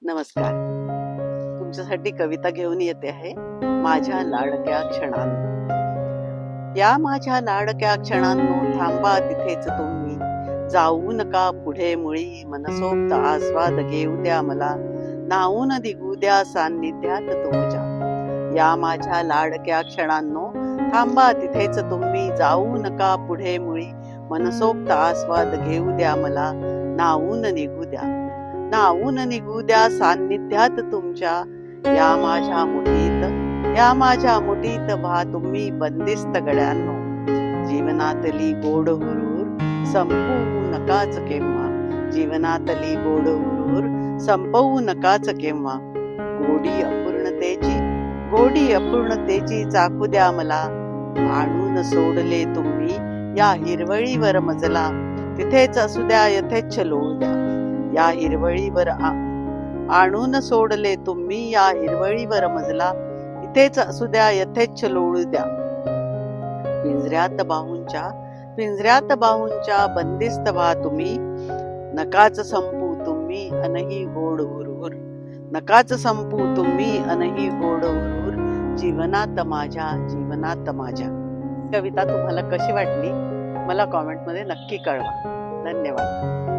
नमस्कार. तुमच्यासाठी कविता घेऊन येते आहे. माझ्या लाडक्या क्षणांनो, या माझ्या लाडक्या क्षणांनो, थांबा तिथेच तुम्ही, जाऊ नका पुढे मुळी, मनसोक्त आस्वाद घेऊ द्या मला, नाहून निघू द्या सान्निध्यात तुमच्या. या माझ्या लाडक्या क्षणांनो, थांबा तिथेच तुम्ही, जाऊ नका पुढे मुळी, मनसोक्त आस्वाद घेऊ द्या मला, नाहून निघू द्या, नाहून निघू द्या सान्निध्यात तुमच्या. या माझ्या मुठीत, या माझ्या मुठीत व्हा तुम्ही बंदिस्त गड्यांनो, जीवनातली गोड हुरूर संपवू नकाच केव्हा, जीवनातली गोड हुरूर संपवू नकाच केव्हा. गोडी अपूर्णतेची, गोडी अपूर्णतेची चाखू द्या मला, आणून सोडले तुम्ही या हिरवळीवर मजला, तिथेच असू द्या यथेच्छ लोळू द्या. या हिरवळीवर आणून सोडले तुम्ही या हिरवळीवर मजला, इथेच असू द्या यथेच्छ लोळू द्या. पिंजऱ्यात बाहूंच्या, पिंजऱ्यात बाहूंच्या बंदिस्त व्हा तुम्ही, नकाच संपू तुम्ही अनही गोड हुरूर, नकाच संपू तुम्ही अनही गोड हुरूर, जीवनात माझ्या, जीवनात माझ्या. कविता तुम्हाला कशी वाटली मला कॉमेंटमध्ये नक्की कळवा. धन्यवाद.